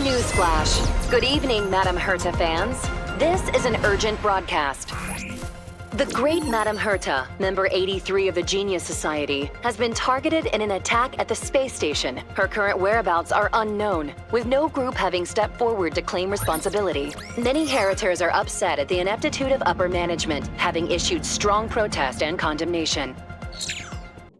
Newsflash. Good evening, Madam Herta fans. This is an urgent broadcast. The great Madam Herta, member 83 of the Genius Society, has been targeted in an attack at the space station. Her current whereabouts are unknown, with no group having stepped forward to claim responsibility. Many Heritors are upset at the ineptitude of upper management, having issued strong protest and condemnation.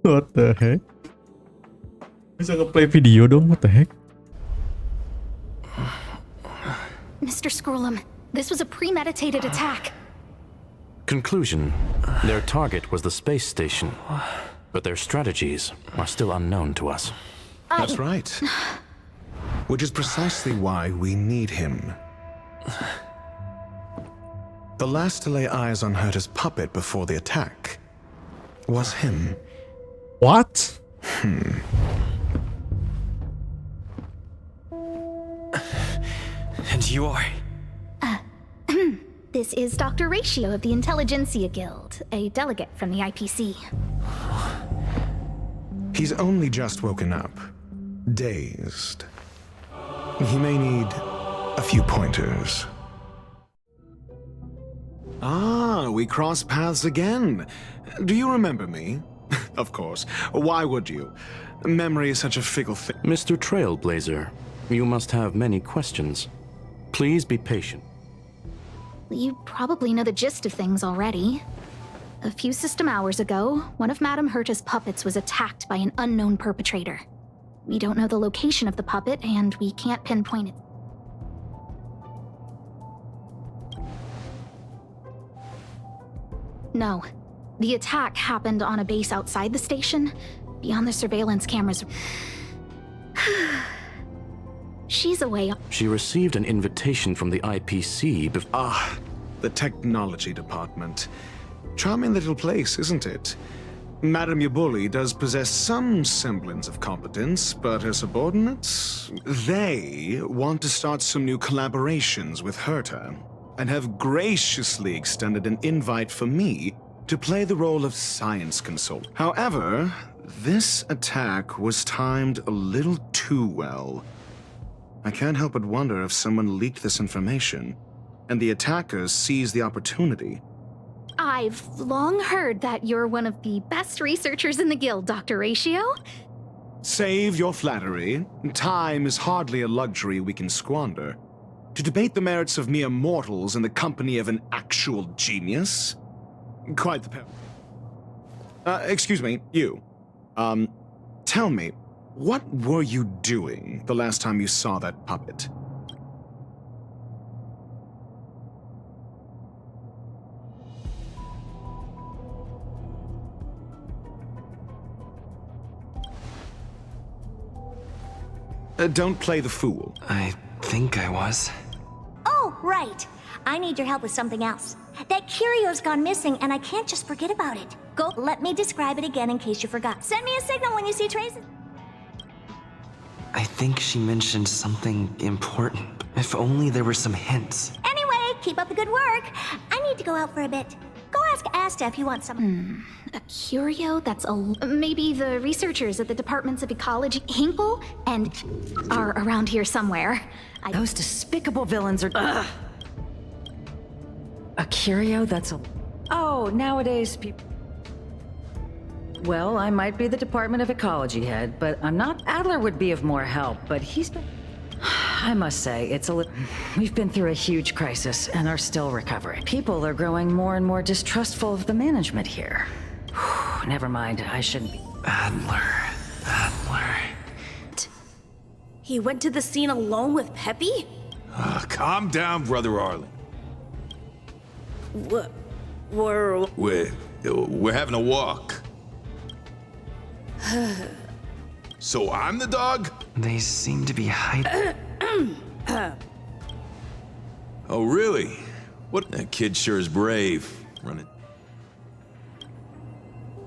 What the heck? Bisa nge-play video dong, what the heck? Mr. Scrollum, this was a premeditated attack. Conclusion: their target was the space station, but their strategies are still unknown to us. That's right. Which is precisely why we need him. The last to lay eyes on Herta's puppet before the attack was him. What? And you are? This is Dr. Ratio of the Intelligentsia Guild, a delegate from the IPC. He's only just woken up, dazed. He may need a few pointers. Ah, we cross paths again. Do you remember me? Of course. Why would you? Memory is such a fickle thing. Mr. Trailblazer, you must have many questions. Please be patient. You probably know the gist of things already. A few system hours ago, one of Madame Herta's puppets was attacked by an unknown perpetrator. We don't know the location of the puppet, and we can't pinpoint it. No. The attack happened on a base outside the station, beyond the surveillance cameras. She's away. She received an invitation from the IPC The technology department. Charming little place, isn't it? Madame Yabuli does possess some semblance of competence, but her subordinates? They want to start some new collaborations with Herta, and have graciously extended an invite for me to play the role of science consultant. However, this attack was timed a little too well. I can't help but wonder if someone leaked this information, and the attackers seized the opportunity. I've long heard that you're one of the best researchers in the guild, Dr. Ratio. Save your flattery. Time is hardly a luxury we can squander. To debate the merits of mere mortals in the company of an actual genius? Quite the pair. Excuse me, you. Tell me, what were you doing the last time you saw that puppet? Don't play the fool. I think I was. Oh, right. I need your help with something else. That curio's gone missing, and I can't just forget about it. Go, let me describe it again in case you forgot. Send me a signal when you see traces. I think she mentioned something important. If only there were some hints. Anyway, keep up the good work. I need to go out for a bit. Go ask Asta if you want some. A curio that's maybe the researchers at the departments of ecology, Hinkle, and are around here somewhere. Those despicable villains are... Ugh. A curio that's a... Oh, nowadays people... Well, I might be the Department of Ecology head, but I'm not. Adler would be of more help, but he's been... I must say, it's a little... We've been through a huge crisis and are still recovering. People are growing more and more distrustful of the management here. Never mind, I shouldn't be... Adler. He went to the scene alone with Peppy? Calm down, Brother Arlen. We're having a walk. So I'm the dog? They seem to be hiding. Oh, really? What? That kid sure is brave. Running.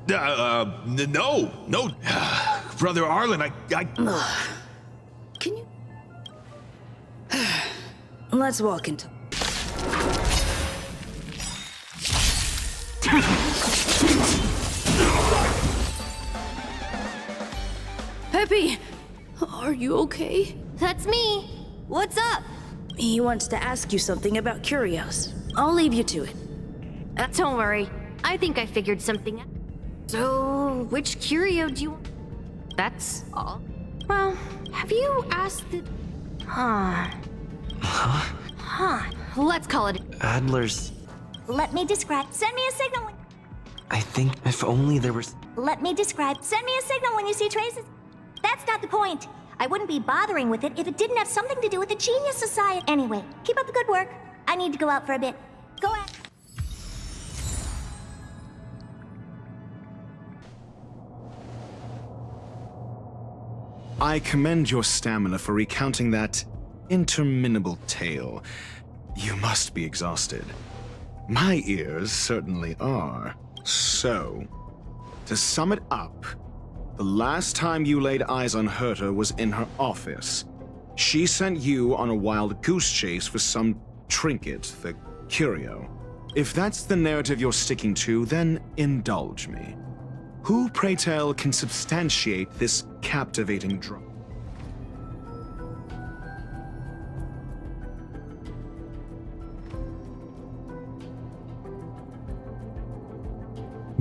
No. Brother Arlen, I... Can you... Let's walk into... Peppy! Are you okay? That's me. What's up? He wants to ask you something about curios. I'll leave you to it. Don't worry. I think I figured something out. So, which curio do you want? That's all? Well, have you asked the... Huh. Let's call it... Adler's... Let me describe. Send me a signal when... I think if only there was... Let me describe. Send me a signal when you see traces. That's not the point. I wouldn't be bothering with it if it didn't have something to do with the Genius Society. Anyway, keep up the good work. I need to go out for a bit. Go ahead. I commend your stamina for recounting that interminable tale. You must be exhausted. My ears certainly are. So, to sum it up, the last time you laid eyes on Herta was in her office. She sent you on a wild goose chase for some trinket, the curio. If that's the narrative you're sticking to, then indulge me. Who, pray tell, can substantiate this captivating drama?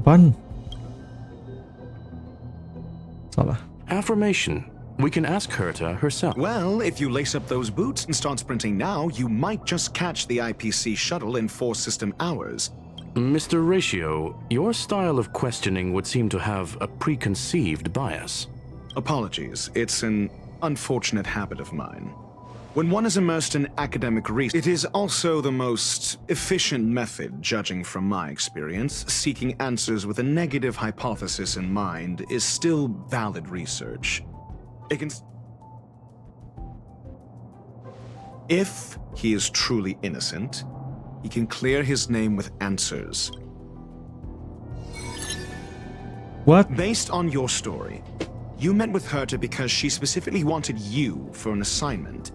Apaan? Salah. Affirmation. We can ask Herta herself. Well, if you lace up those boots and start sprinting now, you might just catch the IPC shuttle in 4 system hours. Mr. Ratio, your style of questioning would seem to have a preconceived bias. Apologies, it's an unfortunate habit of mine. When one is immersed in academic research, it is also the most efficient method, judging from my experience. Seeking answers with a negative hypothesis in mind is still valid research. It can... If he is truly innocent, he can clear his name with answers. What? Based on your story, you met with Herta because she specifically wanted you for an assignment.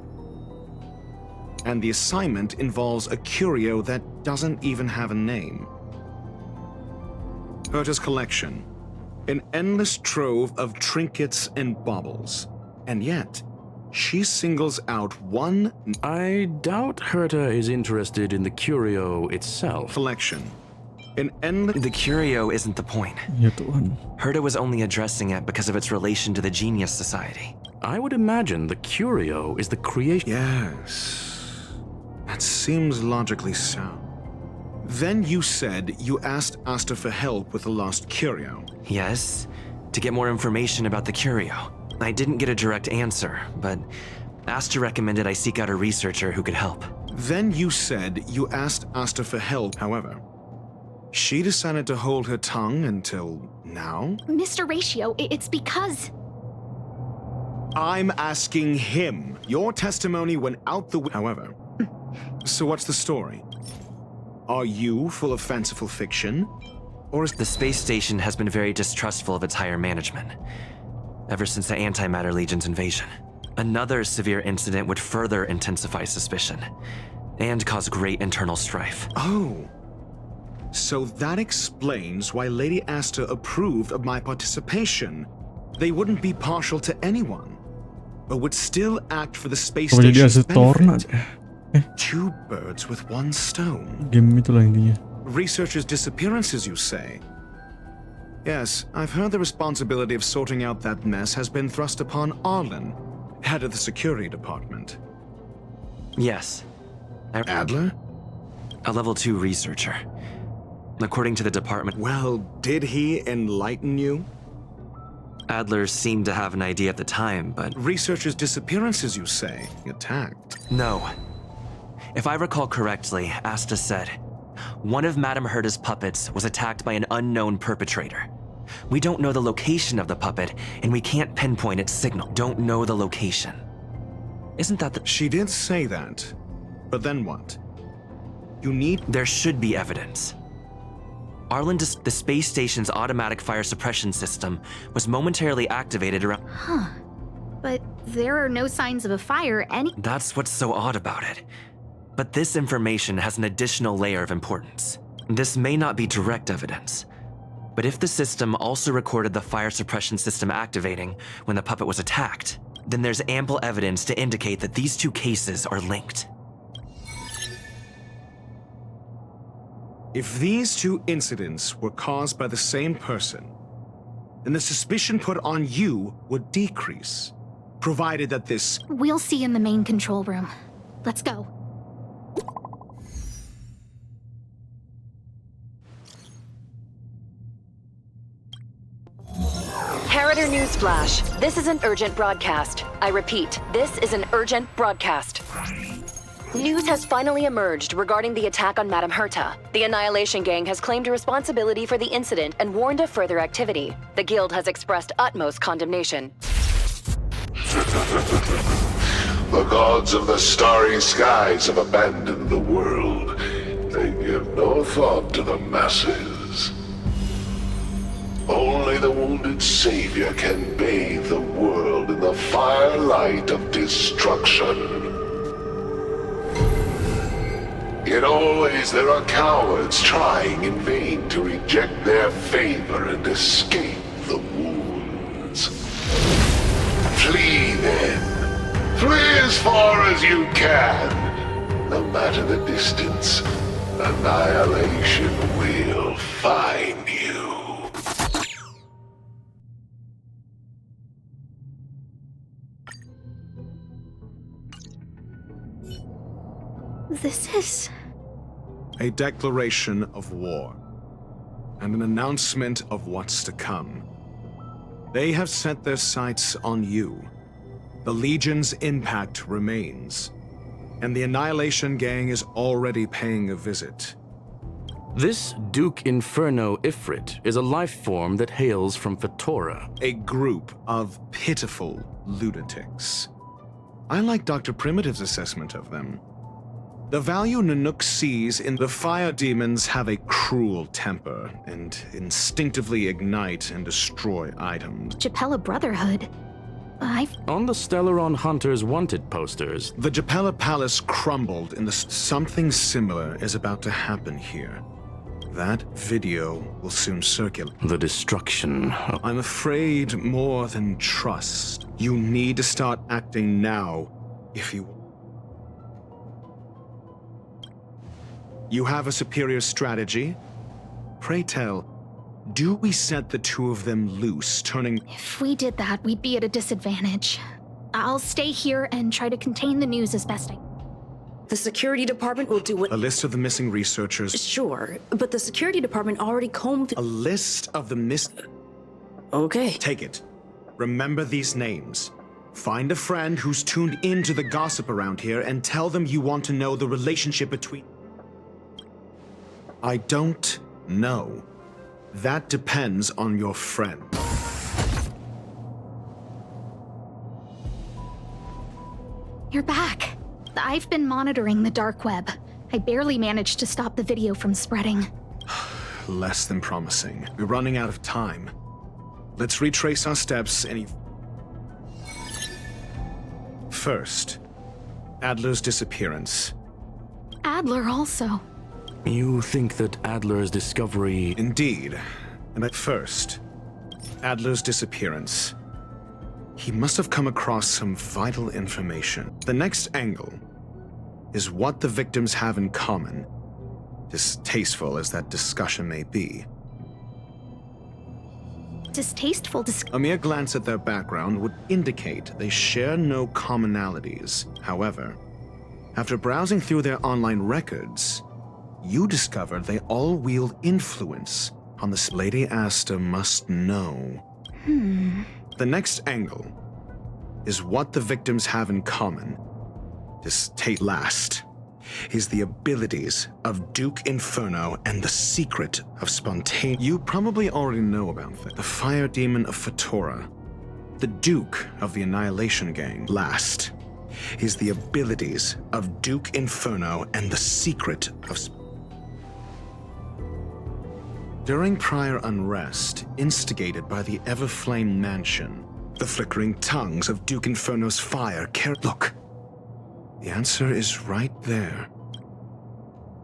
And the assignment involves a curio that doesn't even have a name. Herta's collection. An endless trove of trinkets and baubles. And yet, she singles out one... I doubt Herta is interested in the curio itself. Collection. An endless... The curio isn't the point. Ya Tuhan. Herta was only addressing it because of its relation to the Genius Society. I would imagine the curio is the creation... Yes. That seems logically sound. Then you said you asked Asta for help with the lost curio. Yes, to get more information about the curio. I didn't get a direct answer, but Asta recommended I seek out a researcher who could help. Then you said you asked Asta for help, however. She decided to hold her tongue until now? Mr. Ratio, it's because... I'm asking him. Your testimony went out the however. So what's the story? Are you full of fanciful fiction? Or is... The space station has been very distrustful of its higher management, ever since the Antimatter Legion's invasion. Another severe incident would further intensify suspicion, and cause great internal strife. Oh. So that explains why Lady Asta approved of my participation. They wouldn't be partial to anyone, but would still act for the space Apa jadi station's asetorn benefit. aja? 2 birds with 1 stone. Game itulah intinya. Researchers' disappearances, you say? Yes, I've heard the responsibility of sorting out that mess has been thrust upon Arlen, head of the security department. Yes. Adler? A level 2 researcher. According to the department... Well, did he enlighten you? Adler seemed to have an idea at the time, but... Researchers' disappearances, you say? Attacked? No. If I recall correctly, Asta said, one of Madame Herta's puppets was attacked by an unknown perpetrator. We don't know the location of the puppet, and we can't pinpoint its signal. Don't know the location. Isn't that the... She did say that. But then what? You need... There should be evidence. Arlen, the space station's automatic fire suppression system was momentarily activated around... Huh. But there are no signs of a fire That's what's so odd about it. But this information has an additional layer of importance. This may not be direct evidence, but if the system also recorded the fire suppression system activating when the puppet was attacked, then there's ample evidence to indicate that these two cases are linked. If these two incidents were caused by the same person, then the suspicion put on you would decrease, provided that this... We'll see in the main control room. Let's go. Herta Newsflash. This is an urgent broadcast. I repeat, this is an urgent broadcast. News has finally emerged regarding the attack on Madame Herta. The Annihilation Gang has claimed responsibility for the incident and warned of further activity. The Guild has expressed utmost condemnation. The gods of the starry skies have abandoned the world. They give no thought to the masses. Only the wounded savior can bathe the world in the firelight of destruction. Yet always there are cowards trying in vain to reject their favor and escape the wounds. Flee then. Flee as far as you can. No matter the distance, annihilation will find you. This is... a declaration of war, and an announcement of what's to come. They have set their sights on you. The Legion's impact remains, and the Annihilation Gang is already paying a visit. This Duke Inferno Ifrit is a life form that hails from Fatora. A group of pitiful lunatics. I like Dr. Primitive's assessment of them. The value Nanook sees in the fire demons have a cruel temper and instinctively ignite and destroy items. Japella Brotherhood. On the Stellaron Hunter's wanted posters, the Japella Palace crumbled and something similar is about to happen here. That video will soon circulate. The destruction. I'm afraid more than trust. You need to start acting now if you... You have a superior strategy? Pray tell, do we set the two of them loose, turning... If we did that, we'd be at a disadvantage. I'll stay here and try to contain the news as best I can. The security department will do what... A list of the missing researchers... Sure, but the security department already combed... A list of the Okay. Take it. Remember these names. Find a friend who's tuned into the gossip around here and tell them you want to know the relationship between... I don't know. That depends on your friend. You're back. I've been monitoring the dark web. I barely managed to stop the video from spreading. Less than promising. We're running out of time. Let's retrace our steps and... First, Adler's disappearance. Adler also. You think that Adler's discovery... Indeed. And at first, Adler's disappearance. He must have come across some vital information. The next angle is what the victims have in common, distasteful as that discussion may be. Distasteful A mere glance at their background would indicate they share no commonalities. However, after browsing through their online records, you discovered they all wield influence on this. Lady Asta must know. The next angle is what the victims have in common. Last is the abilities of Duke Inferno and the secret of spontaneous. You probably already know about that. The fire demon of Fatora, the Duke of the Annihilation Gang. Last is the abilities of Duke Inferno and the secret of... During prior unrest, instigated by the Everflame Mansion, the flickering tongues of Duke Inferno's fire Look, the answer is right there.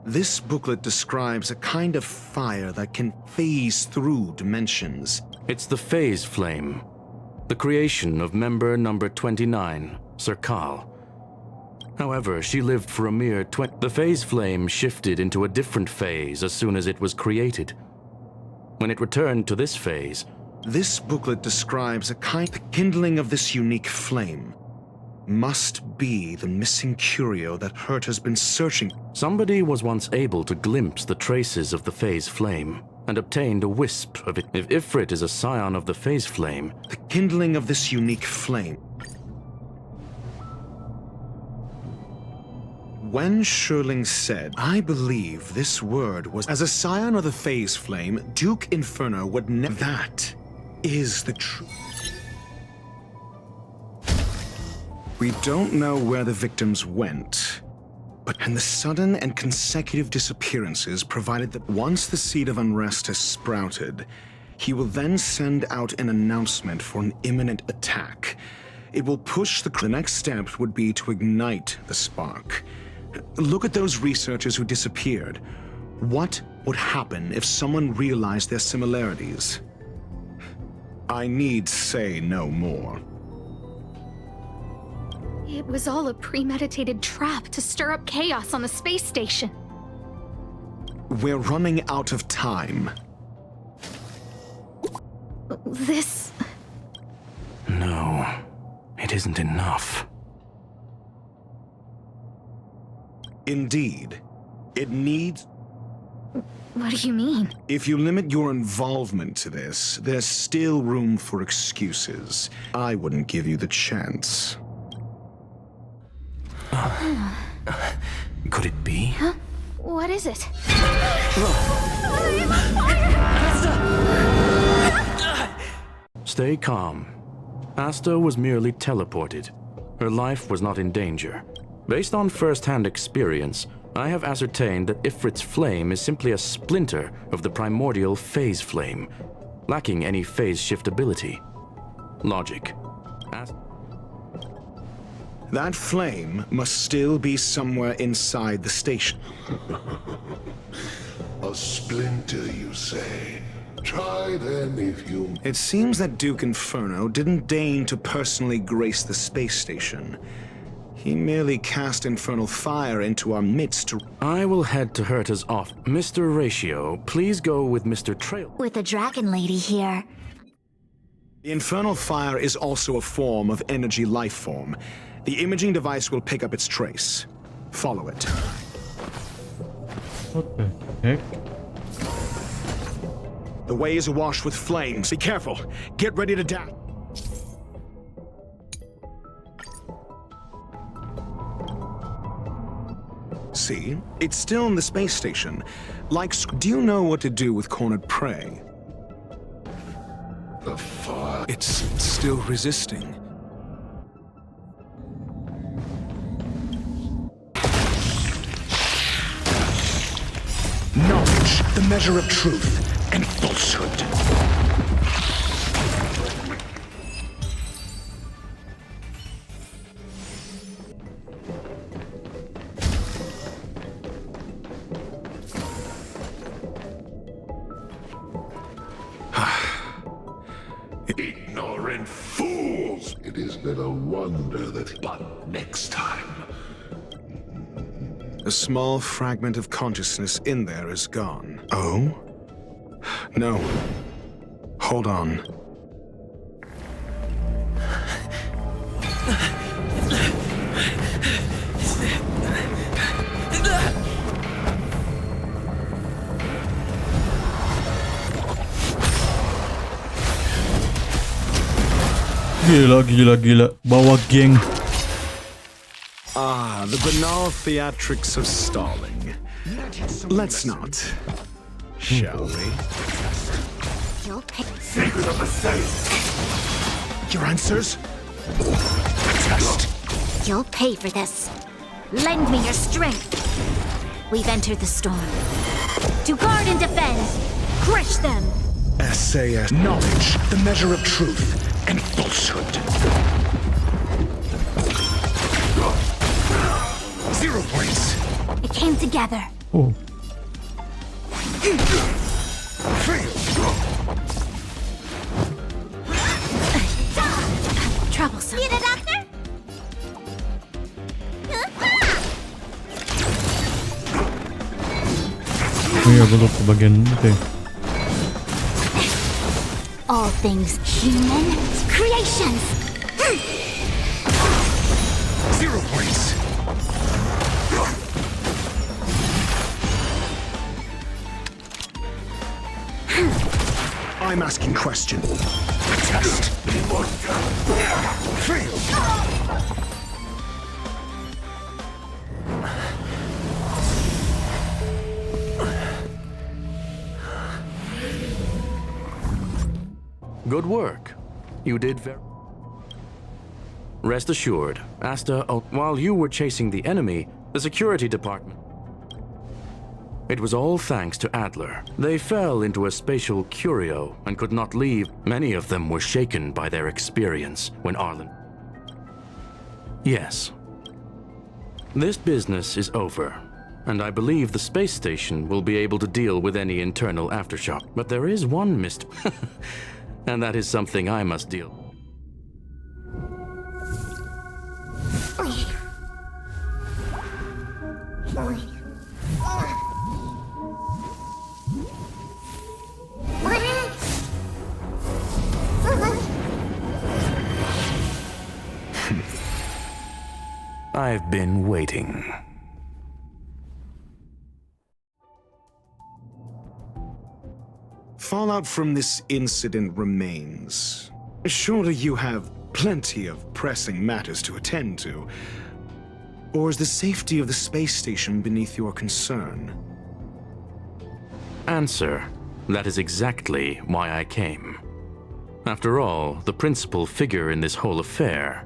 This booklet describes a kind of fire that can phase through dimensions. It's the phase flame. the creation of member number 29, Serkal. However, she lived for a mere 20. The phase flame shifted into a different phase as soon as it was created. When it returned to this phase, This booklet describes the kindling of this unique flame. Must be the missing curio that Herta's been searching. somebody was once able to glimpse the traces of the phase flame and obtained a wisp of it. If Ifrit is a scion of the phase flame, The kindling of this unique flame. When Sherling said, I believe this word was as a scion of the phase flame, Duke Inferno would never. That is the truth. We don't know where the victims went, and the sudden and consecutive disappearances provided that once the seed of unrest has sprouted, he will then send out an announcement for an imminent attack. It will push the next step would be to ignite the spark. Look at those researchers who disappeared. What would happen if someone realized their similarities? I need say no more. It was all a premeditated trap to stir up chaos on the space station. We're running out of time. This... no, it isn't enough. Indeed, it needs... What do you mean? If you limit your involvement to this, there's still room for excuses. I wouldn't give you the chance. Could it be? Huh? What is it? Stay calm. Asta was merely teleported. Her life was not in danger. Based on first-hand experience, I have ascertained that Ifrit's flame is simply a splinter of the primordial phase flame, lacking any phase shiftability. Logic. That flame must still be somewhere inside the station. A splinter, you say? Try then if you... It seems that Duke Inferno didn't deign to personally grace the space station. He merely cast infernal fire into our midst to... I will head to Herta's office. Mr. Ratio, please go with Mr. Trail. With the dragon lady here. The infernal fire is also a form of energy life form. The imaging device will pick up its trace. Follow it. What the heck? The way is awash with flames. Be careful. Get ready to dash. See? It's still in the space station. Like, do you know what to do with cornered prey? The fire... It's still resisting. Knowledge, the measure of truth and falsehood. Ignorant fools! It is little wonder that... But next time... A small fragment of consciousness in there is gone. Oh? No. Hold on. Gila. Bawa geng. Ah, the banal theatrics of stalling. Let's not. Shall we? You'll pick... Secret of the safe! Your answers? Test. You'll pay for this. Lend me your strength. We've entered the storm. To guard and defend. Crush them. SAS. Knowledge, the measure of truth and falsehood. 0 points. It came together. Oh. troublesome. Need a doctor? Oh iya, gue lupa bagian itu ya. All things human creations. 0 points. I'm asking question. Test. Fail. Good work. You did very... Rest assured, Asta, while you were chasing the enemy, the security department... It was all thanks to Adler. They fell into a spatial curio and could not leave. Many of them were shaken by their experience when Arlen... Yes. This business is over, and I believe the space station will be able to deal with any internal aftershock. But there is one and that is something I must deal with. I've been waiting. Fallout from this incident remains. Surely you have plenty of pressing matters to attend to. Or is the safety of the space station beneath your concern? Answer. That is exactly why I came. After all, the principal figure in this whole affair.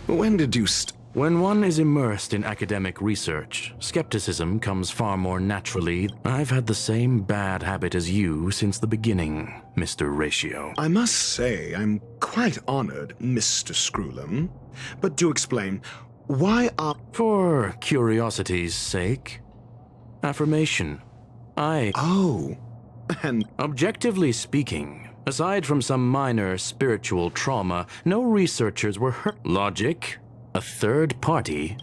When did you When one is immersed in academic research, skepticism comes far more naturally. I've had the same bad habit as you since the beginning, Mr. Ratio. I must say, I'm quite honored, Mr. Screwlam. But do explain, why are... For curiosity's sake. Affirmation. Oh, and... Objectively speaking, aside from some minor spiritual trauma, no researchers were hurt. Logic? A third party?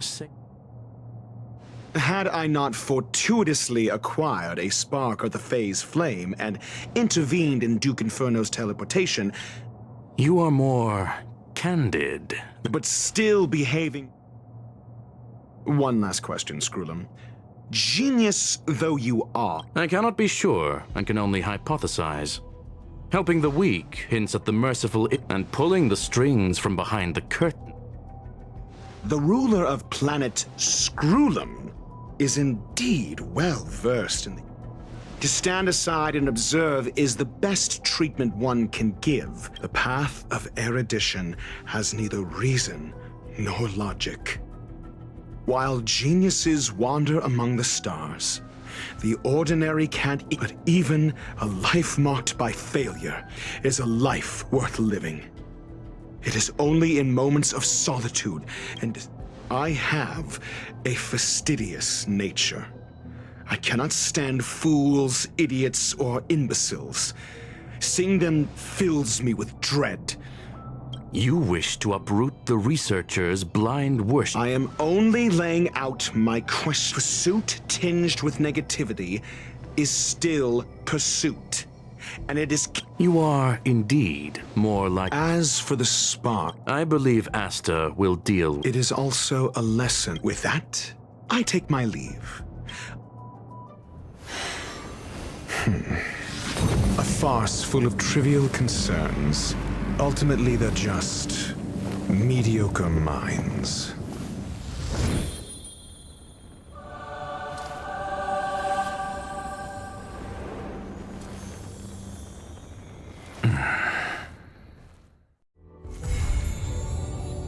Had I not fortuitously acquired a spark of the phase flame and intervened in Duke Inferno's teleportation... You are more candid. But still behaving... One last question, Screwlam. Genius though you are... I cannot be sure and can only hypothesize. Helping the weak hints at the merciful and pulling the strings from behind the curtain. The ruler of planet Screwlam is indeed well versed in the... To stand aside and observe is the best treatment one can give. The path of erudition has neither reason nor logic. While geniuses wander among the stars, the ordinary can't eat. But even a life marked by failure is a life worth living. It is only in moments of solitude, and I have a fastidious nature. I cannot stand fools, idiots, or imbeciles. Seeing them fills me with dread. You wish to uproot the researchers' blind worship. I am only laying out my question. Pursuit tinged with negativity is still pursuit. And it is... You are indeed more like... As for the spark... I believe Asta will deal... It is also a lesson. With that, I take my leave. A farce full of trivial concerns. Ultimately, they're just mediocre minds.